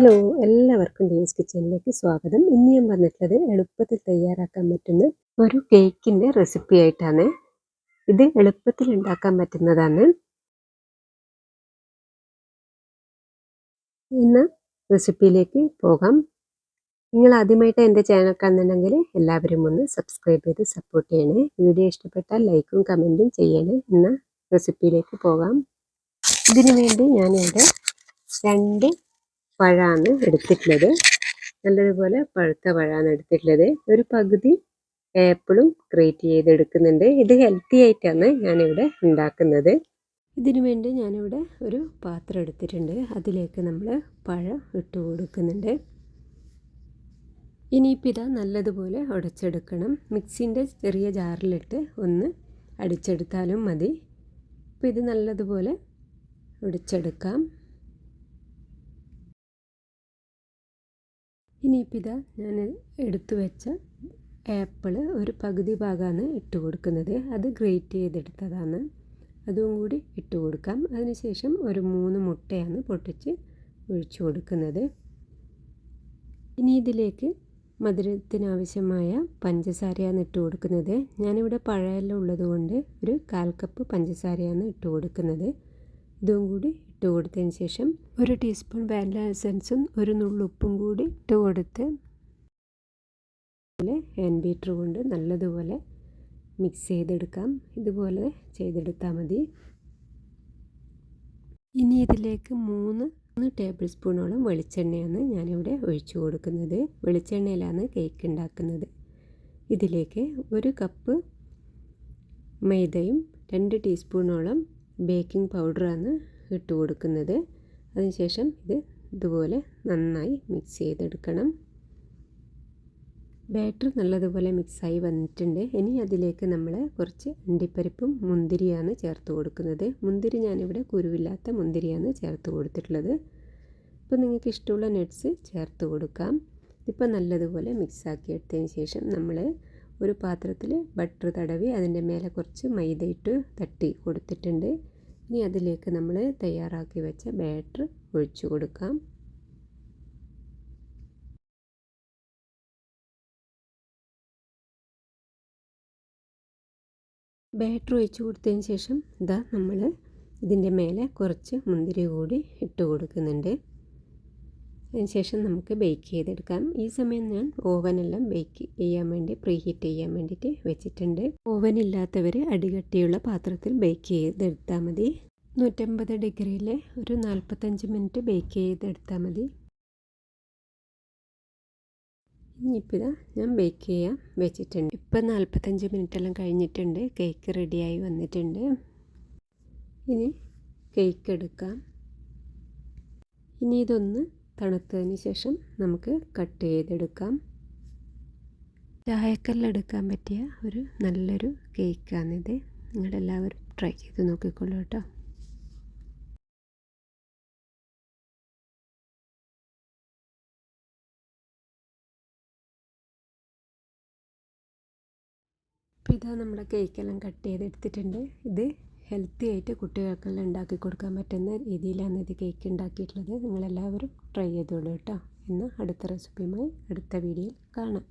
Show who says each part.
Speaker 1: Hello, എല്ലാവർക്കും deans കിച്ചണിലേക്ക് സ്വാഗതം. ഇന്ന് ഞാൻ വന്നിട്ടുള്ളത് എളുപ്പത്തിൽ തയ്യാറാക്കാൻ പറ്റുന്ന ഒരു കേക്കിൻ്റെ റെസിപ്പി ആയിട്ടാണ്. ഇത് എളുപ്പത്തിൽ ഉണ്ടാക്കാൻ പറ്റുന്നതാണ്. ഇന്ന് റെസിപ്പിയിലേക്ക് പോകാം. നിങ്ങൾ ആദ്യമായിട്ട് എൻ്റെ ചാനൽ കാണുന്നുണ്ടെങ്കിൽ എല്ലാവരും ഒന്ന് സബ്സ്ക്രൈബ് ചെയ്ത് സപ്പോർട്ട് ചെയ്യണേ. വീഡിയോ ഇഷ്ടപ്പെട്ടാൽ ലൈക്കും കമൻറ്റും ചെയ്യണേ. ഇന്ന് റെസിപ്പിയിലേക്ക് പോകാം. ഇതിനു വേണ്ടി ഞാനിവിടെ 2 പഴമാണ് എടുത്തിട്ടുള്ളത്. നല്ലതുപോലെ പഴുത്ത പഴമാണ് എടുത്തിട്ടുള്ളത്. ഒരു പകുതി ആപ്പിളും ഗ്രേറ്റ് ചെയ്തെടുക്കുന്നുണ്ട്. ഇത് ഹെൽത്തി ആയിട്ടാണ് ഞാനിവിടെ ഉണ്ടാക്കുന്നത്. ഇതിനു വേണ്ടി ഞാനിവിടെ ഒരു പാത്രം എടുത്തിട്ടുണ്ട്. അതിലേക്ക് നമ്മൾ പഴം ഇട്ട് കൊടുക്കുന്നുണ്ട്. ഇനിയിപ്പോൾ ഇതാ നല്ലതുപോലെ ഉടച്ചെടുക്കണം. മിക്സിൻ്റെ ചെറിയ ജാറിലിട്ട് ഒന്ന് അടിച്ചെടുത്താലും മതി. അപ്പോൾ ഇത് നല്ലതുപോലെ ഉടച്ചെടുക്കാം. ഇനിയിപ്പോൾ ഇതാ ഞാൻ എടുത്തു വെച്ച ആപ്പിൾ ഒരു പകുതി ഭാഗമാണ് ഇട്ട് കൊടുക്കുന്നത്. അത് ഗ്രേറ്റ് ചെയ്തെടുത്തതാണ്. അതും കൂടി ഇട്ട് കൊടുക്കാം. അതിനുശേഷം ഒരു 3 മുട്ടയാണ് പൊട്ടിച്ച് ഒഴിച്ചു കൊടുക്കുന്നത്. ഇനി ഇതിലേക്ക് മധുരത്തിനാവശ്യമായ പഞ്ചസാരയാണ് ഇട്ട് കൊടുക്കുന്നത്. ഞാനിവിടെ പഴമെല്ലാം ഉള്ളത് കൊണ്ട് ഒരു 1/4 കപ്പ് പഞ്ചസാരയാണ് ഇട്ട് കൊടുക്കുന്നത്. ഇതും കൂടി ഇട്ട് കൊടുത്തതിന് ശേഷം 1 ടീസ്പൂൺ വാനില എസൻസും ഒരു നുള്ളുപ്പും കൂടി ഇട്ട് കൊടുത്ത് ഹാൻഡ് ബീറ്റർ കൊണ്ട് നല്ലതുപോലെ മിക്സ് ചെയ്തെടുക്കാം. ഇതുപോലെ ചെയ്തെടുത്താൽ മതി. ഇനി ഇതിലേക്ക് 3 ടേബിൾ സ്പൂണോളം വെളിച്ചെണ്ണയാണ് ഞാനിവിടെ ഒഴിച്ചു കൊടുക്കുന്നത്. വെളിച്ചെണ്ണയിലാണ് കേക്ക് ഉണ്ടാക്കുന്നത്. ഇതിലേക്ക് 1 കപ്പ് മൈദയും 2 ടീസ്പൂണോളം ബേക്കിംഗ് പൗഡറാണ് ഇട്ട് കൊടുക്കുന്നത്. അതിനുശേഷം ഇതുപോലെ നന്നായി മിക്സ് ചെയ്തെടുക്കണം. ബാറ്റർ നല്ലതുപോലെ മിക്സായി വന്നിട്ടുണ്ട്. ഇനി അതിലേക്ക് നമ്മൾ കുറച്ച് അണ്ടിപ്പരിപ്പും മുന്തിരിയാണ് ചേർത്ത് കൊടുക്കുന്നത്. മുന്തിരി ഞാനിവിടെ കുരുവില്ലാത്ത മുന്തിരിയാണ് ചേർത്ത് കൊടുത്തിട്ടുള്ളത്. ഇപ്പോൾ നിങ്ങൾക്ക് ഇഷ്ടമുള്ള നട്ട്സ് ചേർത്ത് കൊടുക്കാം. ഇപ്പോൾ നല്ലതുപോലെ മിക്സാക്കി എടുത്തതിന് ശേഷം നമ്മൾ ഒരു പാത്രത്തിൽ ബട്ടർ തടവി അതിൻ്റെ മേലെ കുറച്ച് മൈദ ഇട്ട് തട്ടി കൊടുത്തിട്ടുണ്ട്. ഇനി അതിലേക്ക് നമ്മൾ തയ്യാറാക്കി വെച്ച ബാറ്റർ ഒഴിച്ചു കൊടുക്കാം. ബാറ്റർ ഒഴിച്ചു കൊടുത്തതിന് ശേഷം ഇതാ നമ്മൾ ഇതിൻ്റെ മേലെ കുറച്ച് മുന്തിരി കൂടി ഇട്ട് കൊടുക്കുന്നുണ്ട്. അതിനുശേഷം നമുക്ക് ബേക്ക് ചെയ്തെടുക്കാം. ഈ സമയം ഞാൻ ഓവനെല്ലാം ബേക്ക് ചെയ്യാൻ വേണ്ടി പ്രീഹീറ്റ് ചെയ്യാൻ വേണ്ടിയിട്ട് വെച്ചിട്ടുണ്ട്. ഓവൻ ഇല്ലാത്തവർ അടികട്ടിയുള്ള പാത്രത്തിൽ ബേക്ക് ചെയ്തെടുത്താൽ മതി. 150 ഡിഗ്രിയിൽ ഒരു 45 മിനിറ്റ് ബേക്ക് ചെയ്തെടുത്താൽ മതി. ഇനിയിപ്പോൾ ഞാൻ ബേക്ക് ചെയ്യാൻ വെച്ചിട്ടുണ്ട്. ഇപ്പം 45 മിനിറ്റെല്ലാം കഴിഞ്ഞിട്ടുണ്ട്. കേക്ക് റെഡിയായി വന്നിട്ടുണ്ട്. ഇനി കേക്ക് എടുക്കാം. ഇനി ഇതൊന്ന് തണുത്തതിന് ശേഷം നമുക്ക് കട്ട് ചെയ്തെടുക്കാം. ചായക്കെല്ലാം എടുക്കാൻ പറ്റിയ ഒരു നല്ലൊരു കേക്കാണിത്. നിങ്ങളെല്ലാവരും ട്രൈ ചെയ്ത് നോക്കിക്കൊള്ളൂ കേട്ടോ. അപ്പോൾ ഇതാ നമ്മുടെ കേക്കെല്ലാം കട്ട് ചെയ്തെടുത്തിട്ടുണ്ട്. ഇത് ഹെൽത്തി ആയിട്ട് കുട്ടികൾക്കെല്ലാം ഉണ്ടാക്കി കൊടുക്കാൻ പറ്റുന്ന രീതിയിലാണ് ഇത് കേക്ക് ഉണ്ടാക്കിയിട്ടുള്ളത്. നിങ്ങളെല്ലാവരും ട്രൈ ചെയ്തോളൂ കേട്ടോ. എന്നാൽ അടുത്ത റെസിപ്പിയുമായി അടുത്ത വീഡിയോയിൽ കാണാം.